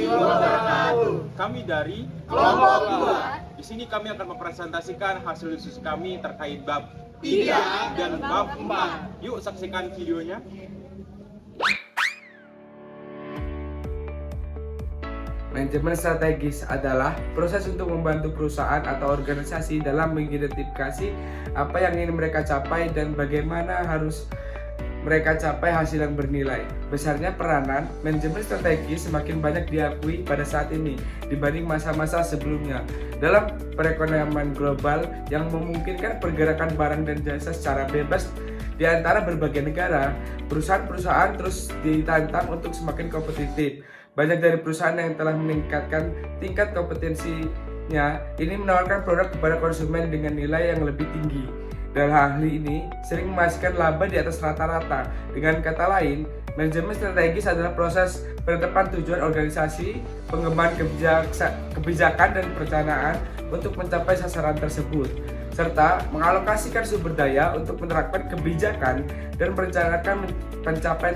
warahmatullahi wabarakatuh. Kami dari Kelompok 2. Di sini kami akan mempresentasikan hasil diskusi kami terkait bab 3 dan bab 4. Yuk saksikan videonya. Manajemen strategis adalah proses untuk membantu perusahaan atau organisasi dalam mengidentifikasi apa yang ingin mereka capai dan bagaimana harus mereka capai hasil yang bernilai. Besarnya peranan manajemen strategis semakin banyak diakui pada saat ini dibanding masa-masa sebelumnya dalam perekonomian global yang memungkinkan pergerakan barang dan jasa secara bebas di antara berbagai negara. Perusahaan-perusahaan terus ditantang untuk semakin kompetitif. Banyak dari perusahaan yang telah meningkatkan tingkat kompetensinya ini menawarkan produk kepada konsumen dengan nilai yang lebih tinggi. Dalam hal ini sering menghasilkan laba di atas rata-rata. Dengan kata lain, manajemen strategis adalah proses penetapan tujuan organisasi, pengembangan kebijakan dan perencanaan untuk mencapai sasaran tersebut, serta mengalokasikan sumber daya untuk menerapkan kebijakan dan merencanakan pencapaian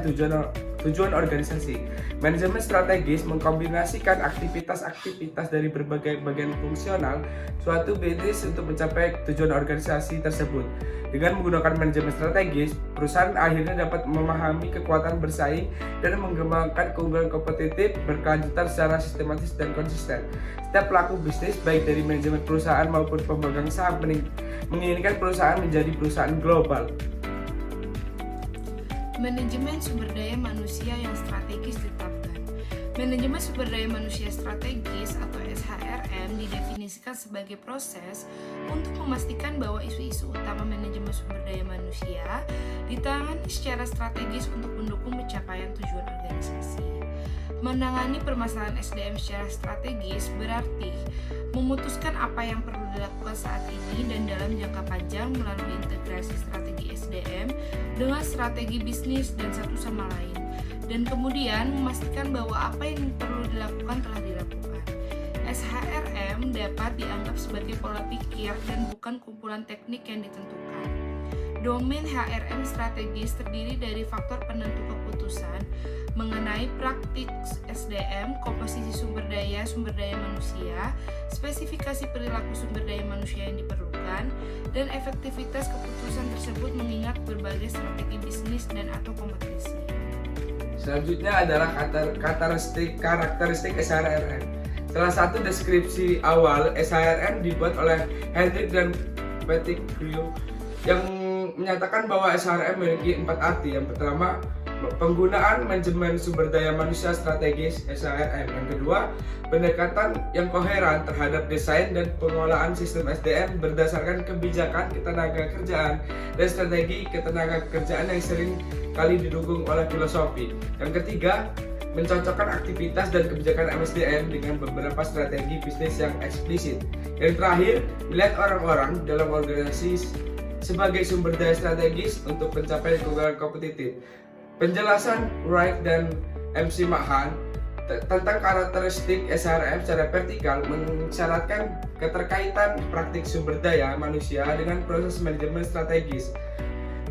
tujuan organisasi. Manajemen strategis mengkombinasikan aktivitas-aktivitas dari berbagai bagian fungsional suatu bisnis untuk mencapai tujuan organisasi tersebut. Dengan menggunakan manajemen strategis, perusahaan akhirnya dapat memahami kekuatan bersaing dan mengembangkan keunggulan kompetitif berkelanjutan secara sistematis dan konsisten. Setiap pelaku bisnis, baik dari manajemen perusahaan maupun pemegang saham, menginginkan perusahaan menjadi perusahaan global. Manajemen sumber daya manusia yang strategis ditetapkan. Manajemen sumber daya manusia strategis atau SHRM didefinisikan sebagai proses untuk memastikan bahwa isu-isu utama manajemen sumber daya manusia ditangani secara strategis untuk mendukung pencapaian tujuan organisasi. Menangani permasalahan SDM secara strategis berarti memutuskan apa yang perlu dilakukan saat ini dan dalam jangka panjang melalui integrasi strategi SDM dengan strategi bisnis dan satu sama lain, dan kemudian memastikan bahwa apa yang perlu dilakukan telah dilakukan. SHRM dapat dianggap sebagai pola pikir dan bukan kumpulan teknik yang ditentukan. Domain HRM strategis terdiri dari faktor penentu keputusan mengenai praktik SDM, komposisi sumber daya manusia, spesifikasi perilaku sumber daya manusia yang diperlukan, dan efektivitas keputusan tersebut mengingat berbagai strategi bisnis dan atau kompetisi. Selanjutnya adalah karakteristik SHRM. Salah satu deskripsi awal SHRM dibuat oleh Hendrik dan Pettigrew yang menyatakan bahwa SHRM memiliki 4 arti. Yang pertama, penggunaan manajemen sumber daya manusia strategis SHRM. Yang kedua, pendekatan yang koheran terhadap desain dan pengelolaan sistem SDM berdasarkan kebijakan ketenagakerjaan dan strategi ketenagakerjaan yang sering kali didukung oleh filosofi. Yang ketiga, mencocokkan aktivitas dan kebijakan MSDM dengan beberapa strategi bisnis yang eksplisit. Yang terakhir, melihat orang-orang dalam organisasi sebagai sumber daya strategis untuk mencapai keunggulan kompetitif. Penjelasan Wright dan MC Mahan tentang karakteristik SHRM secara vertikal mensyaratkan keterkaitan praktik sumber daya manusia dengan proses manajemen strategis,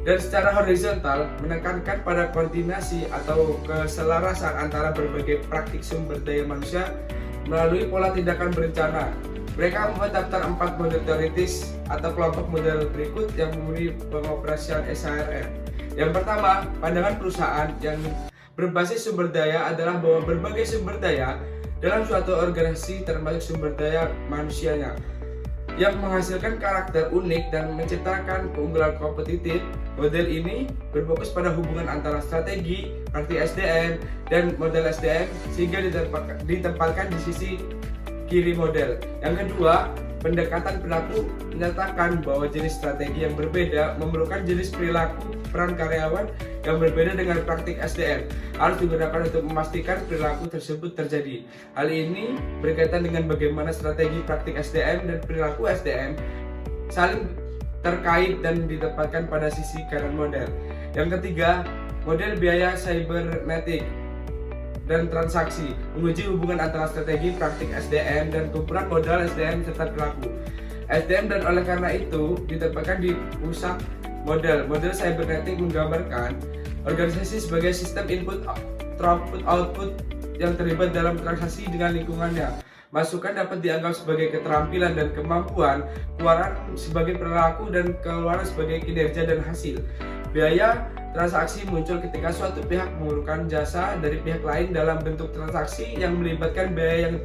dan secara horizontal menekankan pada koordinasi atau keselarasan antara berbagai praktik sumber daya manusia melalui pola tindakan berencana. Mereka membuat daftar 4 model teoritis atau kelompok model berikut yang memenuhi pengoperasian SHRM. Yang pertama, pandangan perusahaan yang berbasis sumber daya adalah bahwa berbagai sumber daya dalam suatu organisasi termasuk sumber daya manusianya yang menghasilkan karakter unik dan menciptakan keunggulan kompetitif. Model ini berfokus pada hubungan antara strategi, praktik SDM, dan model SDM sehingga ditempatkan di sisi kiri model. Yang kedua, pendekatan perilaku menyatakan bahwa jenis strategi yang berbeda memerlukan jenis perilaku peran karyawan yang berbeda dengan praktik SDM harus digunakan untuk memastikan perilaku tersebut terjadi. Hal ini berkaitan dengan bagaimana strategi praktik SDM dan perilaku SDM saling terkait dan ditempatkan pada sisi kanan model. Yang ketiga, model biaya cybernetik dan transaksi menguji hubungan antara strategi praktik SDM dan kumpulan modal SDM serta perilaku SDM, dan oleh karena itu ditempatkan di pusat model. Model cybernetik menggambarkan organisasi sebagai sistem input, output, yang terlibat dalam transaksi dengan lingkungannya. Masukan dapat dianggap sebagai keterampilan dan kemampuan, pengeluaran sebagai perilaku, dan keluaran sebagai kinerja dan hasil. Biaya transaksi muncul ketika suatu pihak memerlukan jasa dari pihak lain dalam bentuk transaksi yang melibatkan biaya yang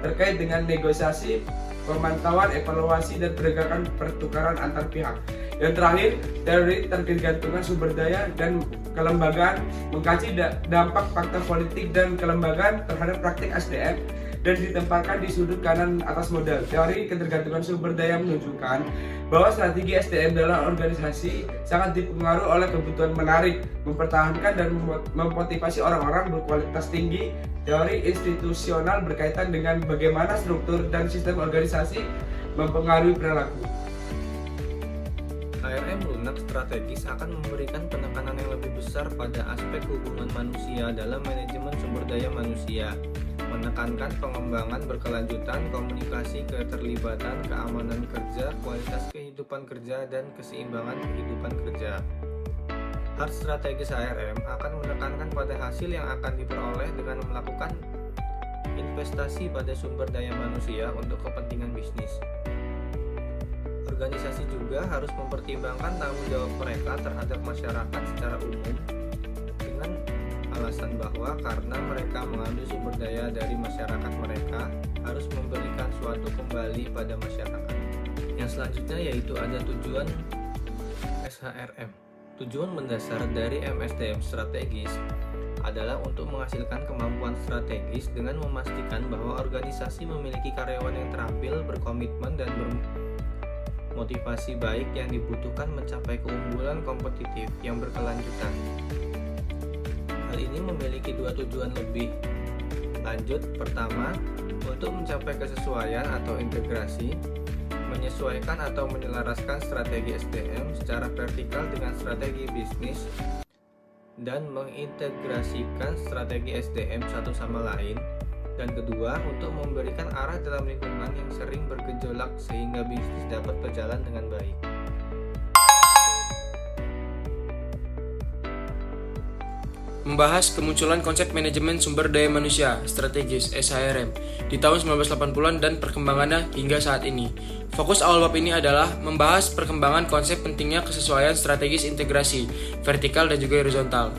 terkait dengan negosiasi, pemantauan, evaluasi, dan penegakan pertukaran antar pihak. Yang terakhir, teori ketergantungan sumber daya dan kelembagaan mengkaji dampak faktor politik dan kelembagaan terhadap praktik SDM dan ditempatkan di sudut kanan atas model. Teori ketergantungan sumber daya menunjukkan bahwa strategi SDM dalam organisasi sangat dipengaruhi oleh kebutuhan menarik, mempertahankan, dan memotivasi orang-orang berkualitas tinggi. Teori institusional berkaitan dengan bagaimana struktur dan sistem organisasi mempengaruhi perilaku. ARM lunak strategis akan memberikan penekanan yang lebih besar pada aspek hubungan manusia dalam manajemen sumber daya manusia, menekankan pengembangan berkelanjutan, komunikasi, keterlibatan, keamanan kerja, kualitas kehidupan kerja, dan keseimbangan kehidupan kerja. Hard strategis ARM akan menekankan pada hasil yang akan diperoleh dengan melakukan investasi pada sumber daya manusia untuk kepentingan bisnis. Organisasi juga harus mempertimbangkan tanggung jawab mereka terhadap masyarakat secara umum dengan alasan bahwa karena mereka mengambil sumber daya dari masyarakat, mereka harus memberikan suatu kembali pada masyarakat. Yang selanjutnya yaitu ada tujuan SHRM. Tujuan mendasar dari MSDM strategis adalah untuk menghasilkan kemampuan strategis dengan memastikan bahwa organisasi memiliki karyawan yang terampil, berkomitmen, dan motivasi baik yang dibutuhkan mencapai keunggulan kompetitif yang berkelanjutan. Hal ini memiliki dua tujuan lebih lanjut. Pertama, untuk mencapai kesesuaian atau integrasi, menyesuaikan atau menyelaraskan strategi SDM secara vertikal dengan strategi bisnis, dan mengintegrasikan strategi SDM satu sama lain. Dan kedua, untuk memberikan arah dalam lingkungan yang sering bergejolak sehingga bisnis dapat berjalan dengan baik. Membahas kemunculan konsep manajemen sumber daya manusia strategis (SHRM) di tahun 1980-an dan perkembangannya hingga saat ini. Fokus awal bab ini adalah membahas perkembangan konsep pentingnya kesesuaian strategis integrasi vertikal dan juga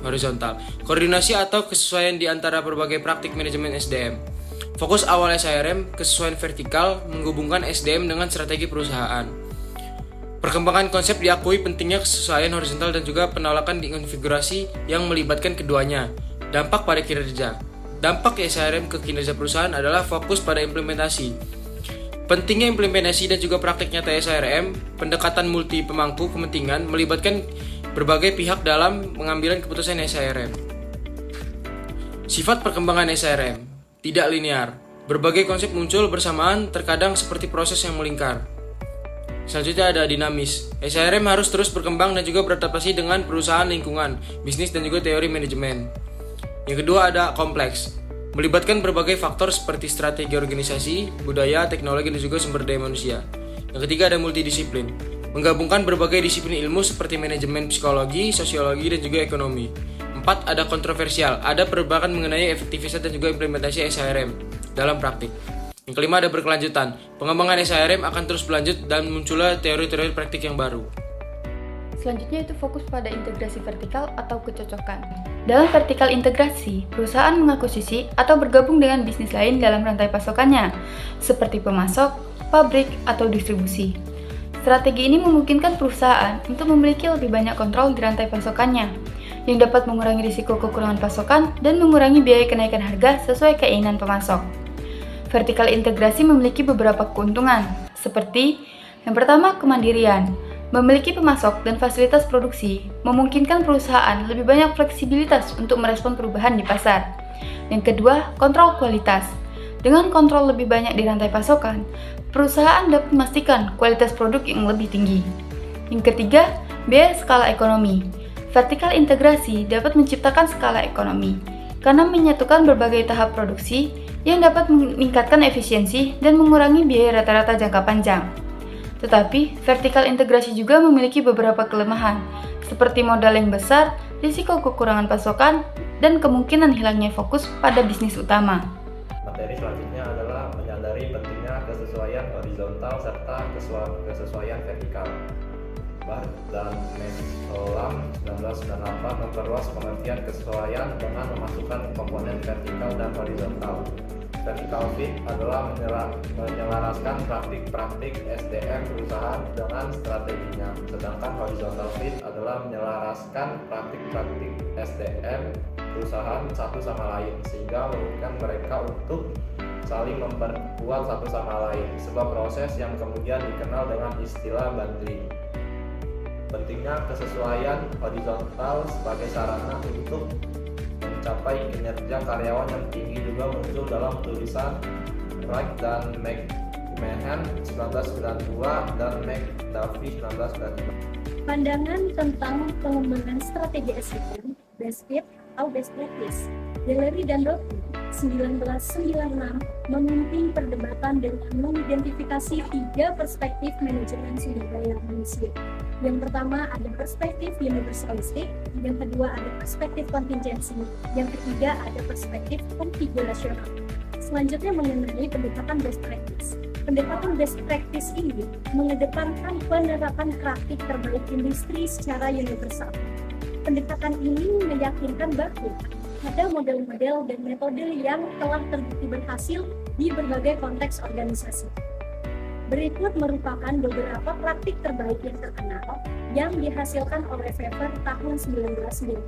horizontal, koordinasi atau kesesuaian di antara berbagai praktik manajemen SDM. Fokus awal SHRM, kesesuaian vertikal, menghubungkan SDM dengan strategi perusahaan. Perkembangan konsep diakui pentingnya kesesuaian horizontal dan juga penolakan di konfigurasi yang melibatkan keduanya. Dampak pada kinerja. Dampak SHRM ke kinerja perusahaan adalah fokus pada implementasi. Pentingnya implementasi dan juga praktik nyata SHRM, pendekatan multi pemangku kepentingan melibatkan berbagai pihak dalam pengambilan keputusan SHRM. Sifat perkembangan SHRM tidak linear. Berbagai konsep muncul bersamaan, terkadang seperti proses yang melingkar. Selanjutnya ada dinamis. SHRM harus terus berkembang dan juga beradaptasi dengan perusahaan, lingkungan, bisnis, dan juga teori manajemen. Yang kedua ada kompleks. Melibatkan berbagai faktor seperti strategi organisasi, budaya, teknologi, dan juga sumber daya manusia. Yang ketiga ada multidisiplin. Menggabungkan berbagai disiplin ilmu seperti manajemen, psikologi, sosiologi, dan juga ekonomi. 4. Ada kontroversial. Ada perdebatan mengenai efektivitas dan juga implementasi SHRM dalam praktik. Yang kelima ada berkelanjutan. Pengembangan SHRM akan terus berlanjut dan munculnya teori-teori praktik yang baru. Selanjutnya itu fokus pada integrasi vertikal atau kecocokan. Dalam vertikal integrasi, perusahaan mengakuisisi atau bergabung dengan bisnis lain dalam rantai pasokannya, seperti pemasok, pabrik, atau distribusi. Strategi ini memungkinkan perusahaan untuk memiliki lebih banyak kontrol di rantai pasokannya, yang dapat mengurangi risiko kekurangan pasokan dan mengurangi biaya kenaikan harga sesuai keinginan pemasok. Vertikal integrasi memiliki beberapa keuntungan, seperti yang pertama, kemandirian. Memiliki pemasok dan fasilitas produksi memungkinkan perusahaan lebih banyak fleksibilitas untuk merespon perubahan di pasar. Yang kedua, kontrol kualitas. Dengan kontrol lebih banyak di rantai pasokan, perusahaan dapat memastikan kualitas produk yang lebih tinggi. Yang ketiga, biaya skala ekonomi. Vertikal integrasi dapat menciptakan skala ekonomi karena menyatukan berbagai tahap produksi yang dapat meningkatkan efisiensi dan mengurangi biaya rata-rata jangka panjang. Tetapi, vertikal integrasi juga memiliki beberapa kelemahan, seperti modal yang besar, risiko kekurangan pasokan, dan kemungkinan hilangnya fokus pada bisnis utama. Materi selanjutnya adalah menyadari pentingnya kesesuaian horizontal serta kesesuaian vertikal. Barth dan Mesolam 1998 memperluas pengertian kesesuaian dengan memasukkan komponen vertikal dan horizontal. Vertical fit adalah menyelaraskan praktik-praktik SDM perusahaan dengan strateginya, sedangkan horizontal fit adalah menyelaraskan praktik-praktik SDM perusahaan satu sama lain, sehingga memungkinkan mereka untuk saling memperkuat satu sama lain, sebuah proses yang kemudian dikenal dengan istilah bundling. Pentingnya kesesuaian horizontal sebagai sarana untuk mencapai kinerja karyawan yang tinggi juga muncul dalam tulisan Wright dan McMahon 1992 dan McDuffie 1995. Pandangan tentang pengembangan strategi SDM, best fit atau best practice. Deleri dan Rothy 1996 memimpin perdebatan dengan mengidentifikasi 3 perspektif manajemen sumber daya manusia. Yang pertama ada perspektif universalistik, yang kedua ada perspektif kontingensi, yang ketiga ada perspektif konfigurasional. Selanjutnya mengenai pendekatan best practice. Pendekatan best practice ini mengedepankan penerapan praktik terbaik industri secara universal. Pendekatan ini meyakinkan bahwa ada model-model dan metode yang telah terbukti berhasil di berbagai konteks organisasi. Berikut merupakan beberapa praktik terbaik yang terkenal yang dihasilkan oleh Weber tahun 1990.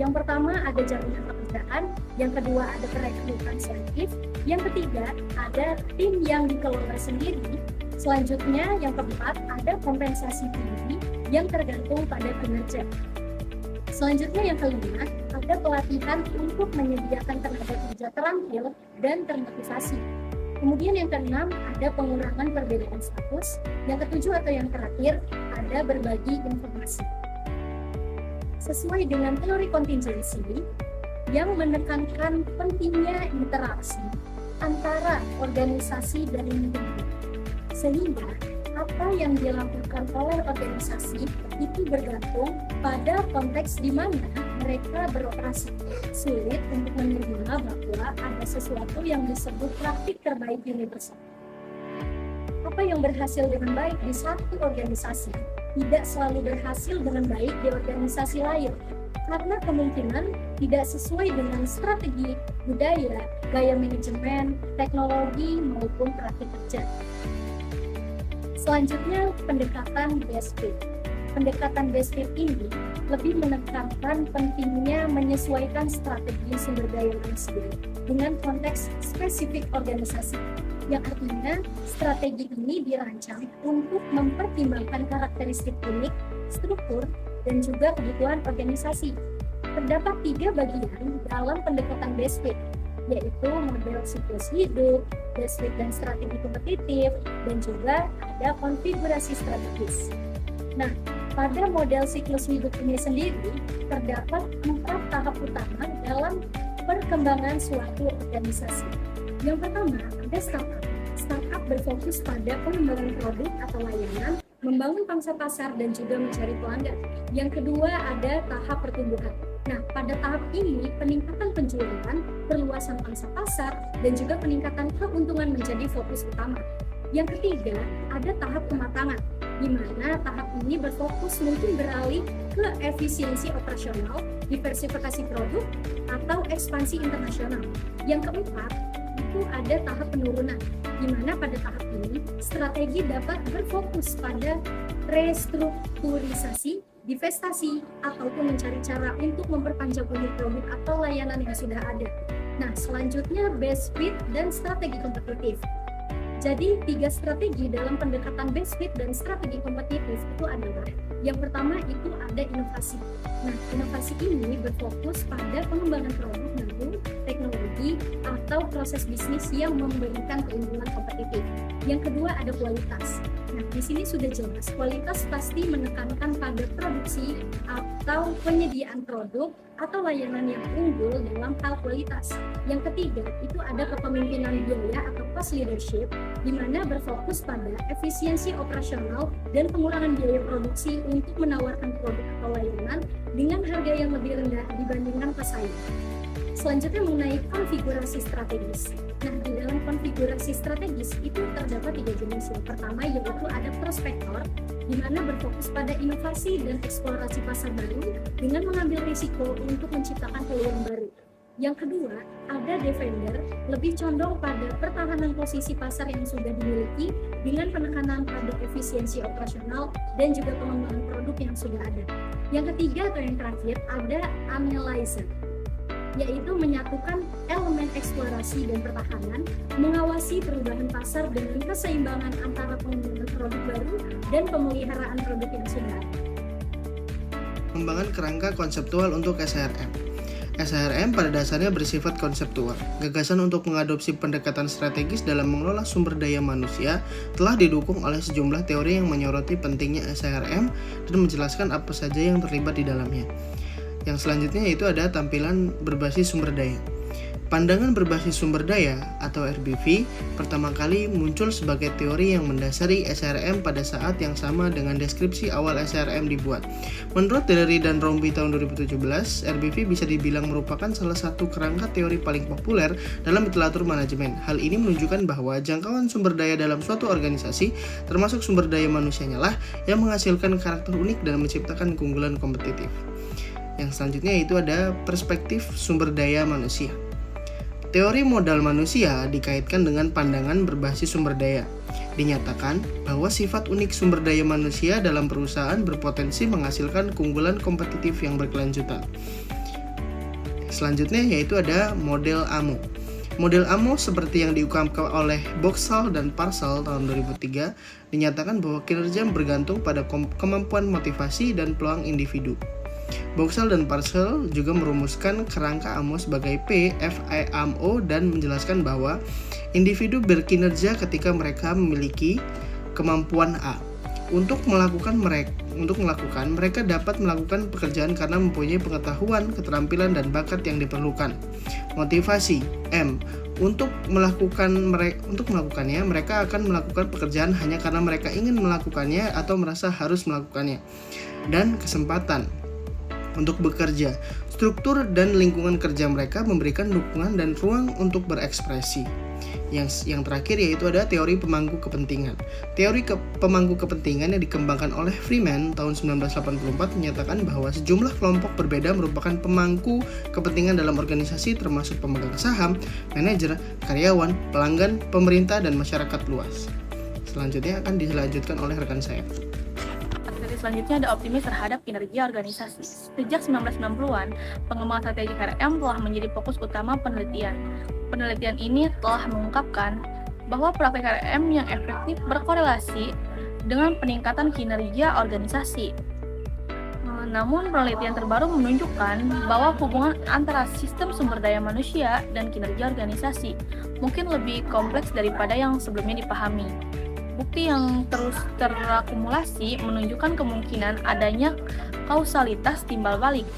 Yang pertama ada jaminan pekerjaan, yang kedua ada perekrutan selektif, yang ketiga ada tim yang dikelola sendiri, selanjutnya yang keempat ada kompensasi tinggi yang tergantung pada kinerja. Selanjutnya yang kelima ada pelatihan untuk menyediakan tenaga kerja terampil dan termotivasi. Kemudian yang keenam ada pengurangan perbedaan status, yang ketujuh atau yang terakhir ada berbagi informasi. Sesuai dengan teori kontingensi yang menekankan pentingnya interaksi antara organisasi dan individu, sehingga apa yang dilakukan oleh organisasi itu bergantung pada konteks di mana mereka beroperasi. Sulit untuk menerima bahwa ada sesuatu yang disebut praktik terbaik universal. Apa yang berhasil dengan baik di satu organisasi tidak selalu berhasil dengan baik di organisasi lain, karena kemungkinan tidak sesuai dengan strategi, budaya, gaya manajemen, teknologi, maupun praktik kerja. Selanjutnya, pendekatan best fit. Pendekatan best fit ini lebih menekankan pentingnya menyesuaikan strategi sumber daya manusia dengan konteks spesifik organisasi, yang artinya strategi ini dirancang untuk mempertimbangkan karakteristik unik, struktur, dan juga kebutuhan organisasi. Terdapat 3 bagian dalam pendekatan best fit, yaitu model siklus hidup, best fit dan strategi kompetitif, dan juga ada konfigurasi strategis. Nah, pada model siklus hidup ini sendiri terdapat 4 tahap utama dalam perkembangan suatu organisasi. Yang pertama ada startup. Startup berfokus pada pengembangan produk atau layanan, membangun pangsa pasar dan juga mencari pelanggan. Yang kedua ada tahap pertumbuhan. Nah, pada tahap ini peningkatan penjualan, perluasan pangsa pasar, dan juga peningkatan keuntungan menjadi fokus utama. Yang ketiga ada tahap kematangan, di mana tahap ini berfokus mungkin beralih ke efisiensi operasional, diversifikasi produk, atau ekspansi internasional. Yang keempat itu ada tahap penurunan, di mana pada tahap ini strategi dapat berfokus pada restrukturisasi, divestasi, ataupun mencari cara untuk memperpanjang unit produk atau layanan yang sudah ada. Nah, selanjutnya best fit dan strategi kompetitif. Jadi 3 strategi dalam pendekatan best fit dan strategi kompetitif itu adalah yang pertama itu ada inovasi. Nah, inovasi ini berfokus pada pengembangan produk baru, teknologi, atau atau proses bisnis yang memberikan keunggulan kompetitif. Yang kedua ada kualitas. Nah, di sini sudah jelas kualitas pasti menekankan pada produksi atau penyediaan produk atau layanan yang unggul dalam hal kualitas. Yang ketiga itu ada kepemimpinan biaya atau cost leadership, di mana berfokus pada efisiensi operasional dan pengurangan biaya produksi untuk menawarkan produk atau layanan dengan harga yang lebih rendah dibandingkan pesaing. Selanjutnya mengenai konfigurasi strategis. Nah, di dalam konfigurasi strategis itu terdapat 3 jenis. Yang pertama yaitu ada prospektor, di mana berfokus pada inovasi dan eksplorasi pasar baru dengan mengambil risiko untuk menciptakan peluang baru. Yang kedua, ada defender, lebih condong pada pertahanan posisi pasar yang sudah dimiliki dengan penekanan pada efisiensi operasional dan juga pengembangan produk yang sudah ada. Yang ketiga atau yang terakhir ada analyzer, yaitu menyatukan elemen eksplorasi dan pertahanan, mengawasi perubahan pasar dengan keseimbangan antara pengembangan produk baru dan pemeliharaan produk yang sudah ada. Pengembangan kerangka konseptual untuk SHRM. SHRM pada dasarnya bersifat konseptual. Gagasan untuk mengadopsi pendekatan strategis dalam mengelola sumber daya manusia telah didukung oleh sejumlah teori yang menyoroti pentingnya SHRM dan menjelaskan apa saja yang terlibat di dalamnya. Yang selanjutnya yaitu ada tampilan berbasis sumber daya. Pandangan berbasis sumber daya atau RBV pertama kali muncul sebagai teori yang mendasari SHRM pada saat yang sama dengan deskripsi awal SHRM dibuat. Menurut Deleri dan Rombi tahun 2017, RBV bisa dibilang merupakan salah satu kerangka teori paling populer dalam literatur manajemen. Hal ini menunjukkan bahwa jangkauan sumber daya dalam suatu organisasi, termasuk sumber daya manusianya lah, yang menghasilkan karakter unik dan menciptakan keunggulan kompetitif. Yang selanjutnya yaitu ada perspektif sumber daya manusia. Teori modal manusia dikaitkan dengan pandangan berbasis sumber daya. Dinyatakan bahwa sifat unik sumber daya manusia dalam perusahaan berpotensi menghasilkan keunggulan kompetitif yang berkelanjutan. Selanjutnya yaitu ada model AMO. Model AMO seperti yang diungkapkan oleh Boxall dan Parcell tahun 2003 dinyatakan bahwa kinerja bergantung pada kemampuan motivasi dan peluang individu. Boxall dan Parcell juga merumuskan kerangka AMO sebagai PFAMO dan menjelaskan bahwa individu berkinerja ketika mereka memiliki kemampuan A. Untuk melakukan mereka dapat melakukan pekerjaan karena mempunyai pengetahuan, keterampilan, dan bakat yang diperlukan. Motivasi M. Untuk melakukannya, mereka akan melakukan pekerjaan hanya karena mereka ingin melakukannya atau merasa harus melakukannya. Dan kesempatan untuk bekerja. Struktur dan lingkungan kerja mereka memberikan dukungan dan ruang untuk berekspresi. Yang terakhir yaitu ada teori pemangku kepentingan. Teori pemangku kepentingan yang dikembangkan oleh Freeman tahun 1984 menyatakan bahwa sejumlah kelompok berbeda merupakan pemangku kepentingan dalam organisasi, termasuk pemegang saham, manajer, karyawan, pelanggan, pemerintah, dan masyarakat luas. Selanjutnya akan dilanjutkan oleh rekan saya. Selanjutnya ada optimis terhadap kinerja organisasi. Sejak 1990-an, pengembangan strategi KRM telah menjadi fokus utama penelitian. Penelitian ini telah mengungkapkan bahwa praktek KRM yang efektif berkorelasi dengan peningkatan kinerja organisasi. Namun, penelitian terbaru menunjukkan bahwa hubungan antara sistem sumber daya manusia dan kinerja organisasi mungkin lebih kompleks daripada yang sebelumnya dipahami. Bukti yang terus terakumulasi menunjukkan kemungkinan adanya kausalitas timbal balik,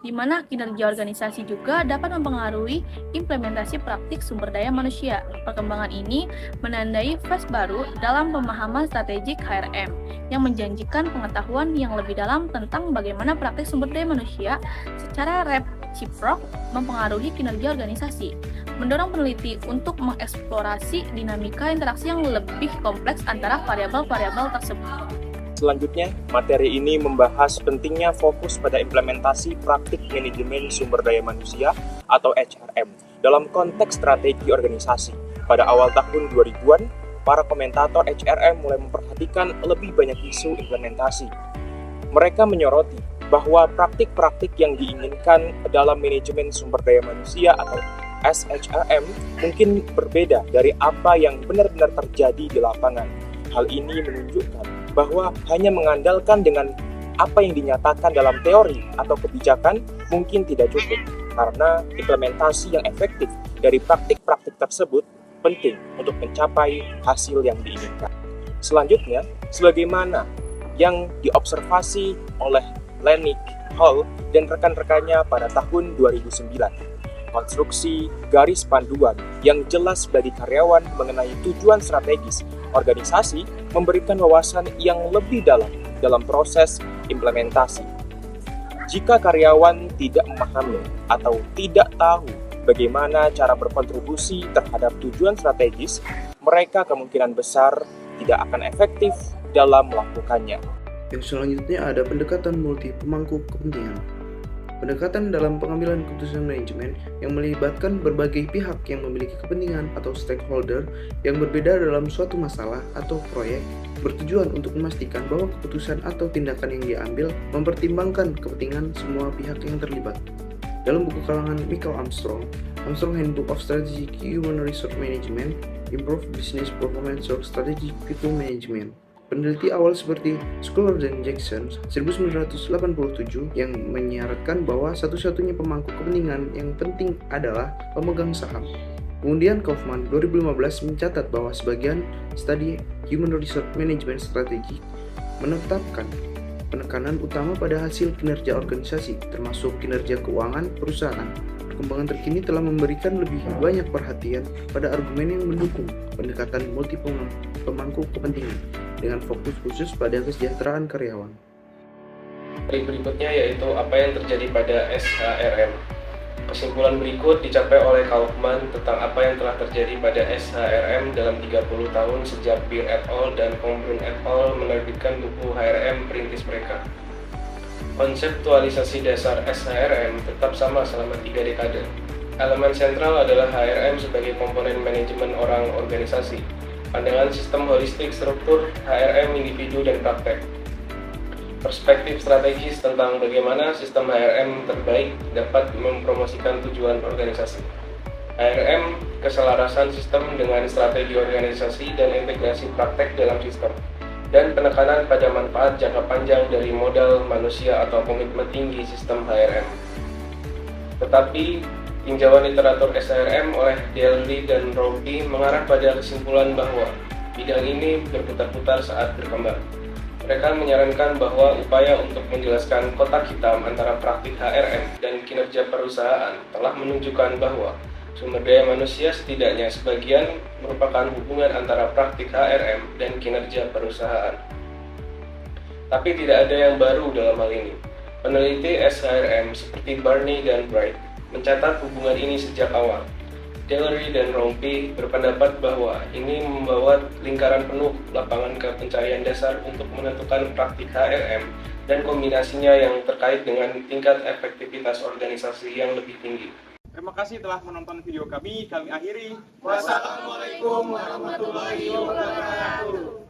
di mana kinerja organisasi juga dapat mempengaruhi implementasi praktik sumber daya manusia. Perkembangan ini menandai fase baru dalam pemahaman strategik HRM, yang menjanjikan pengetahuan yang lebih dalam tentang bagaimana praktik sumber daya manusia secara reciprok mempengaruhi kinerja organisasi, mendorong peneliti untuk mengeksplorasi dinamika interaksi yang lebih kompleks antara variabel-variabel tersebut. Selanjutnya, materi ini membahas pentingnya fokus pada implementasi praktik manajemen sumber daya manusia atau HRM dalam konteks strategi organisasi. Pada awal tahun 2000-an, para komentator HRM mulai memperhatikan lebih banyak isu implementasi. Mereka menyoroti bahwa praktik-praktik yang diinginkan dalam manajemen sumber daya manusia atau SHRM mungkin berbeda dari apa yang benar-benar terjadi di lapangan. Hal ini menunjukkan bahwa hanya mengandalkan dengan apa yang dinyatakan dalam teori atau kebijakan mungkin tidak cukup. karena implementasi yang efektif dari praktik-praktik tersebut penting untuk mencapai hasil yang diinginkan. Selanjutnya, sebagaimana yang diobservasi oleh Lenick, Hall, dan rekan-rekannya pada tahun 2009. Konstruksi garis panduan yang jelas bagi karyawan mengenai tujuan strategis organisasi memberikan wawasan yang lebih dalam proses implementasi. Jika karyawan tidak memahami atau tidak tahu bagaimana cara berkontribusi terhadap tujuan strategis, mereka kemungkinan besar tidak akan efektif dalam melakukannya. Yang selanjutnya ada pendekatan multi pemangku kepentingan. Pendekatan dalam pengambilan keputusan manajemen yang melibatkan berbagai pihak yang memiliki kepentingan atau stakeholder yang berbeda dalam suatu masalah atau proyek bertujuan untuk memastikan bahwa keputusan atau tindakan yang diambil mempertimbangkan kepentingan semua pihak yang terlibat. Dalam buku kalangan Michael Armstrong, Armstrong Handbook of Strategic Human Resource Management, Improve Business Performance or Strategic People Management, peneliti awal seperti Schuller dan Jackson 1987 yang menyarankan bahwa satu-satunya pemangku kepentingan yang penting adalah pemegang saham. Kemudian Kaufman 2015 mencatat bahwa sebagian studi Human Resource Management Strategy menetapkan penekanan utama pada hasil kinerja organisasi, termasuk kinerja keuangan perusahaan. Perkembangan terkini telah memberikan lebih banyak perhatian pada argumen yang mendukung pendekatan multi pemangku kepentingan dengan fokus khusus pada kesejahteraan karyawan. Berikutnya yaitu apa yang terjadi pada SHRM. Kesimpulan berikut dicapai oleh Kaufman tentang apa yang telah terjadi pada SHRM dalam 30 tahun sejak Beer et al. Dan Combrun et al. Menerbitkan buku HRM perintis mereka. Konseptualisasi dasar SHRM tetap sama selama 3 dekade. Elemen sentral adalah HRM sebagai komponen manajemen orang organisasi, pandangan sistem holistik struktur HRM individu dan praktek, perspektif strategis tentang bagaimana sistem HRM terbaik dapat mempromosikan tujuan organisasi, HRM keselarasan sistem dengan strategi organisasi dan integrasi praktek dalam sistem, dan penekanan pada manfaat jangka panjang dari modal manusia atau komitmen tinggi sistem HRM. Tetapi, tinjauan literatur SHRM oleh Delry dan Rompi mengarah pada kesimpulan bahwa bidang ini berputar-putar saat berkembang. Mereka menyarankan bahwa upaya untuk menjelaskan kotak hitam antara praktik HRM dan kinerja perusahaan telah menunjukkan bahwa sumber daya manusia setidaknya sebagian merupakan hubungan antara praktik HRM dan kinerja perusahaan. Tapi tidak ada yang baru dalam hal ini. Peneliti SHRM seperti Barney dan Bright mencatat hubungan ini sejak awal. Delry dan Rompi berpendapat bahwa ini membawa lingkaran penuh lapangan ke pencarian dasar untuk menentukan praktik HRM dan kombinasinya yang terkait dengan tingkat efektivitas organisasi yang lebih tinggi. Terima kasih telah menonton video kami akhiri. Wassalamualaikum warahmatullahi wabarakatuh.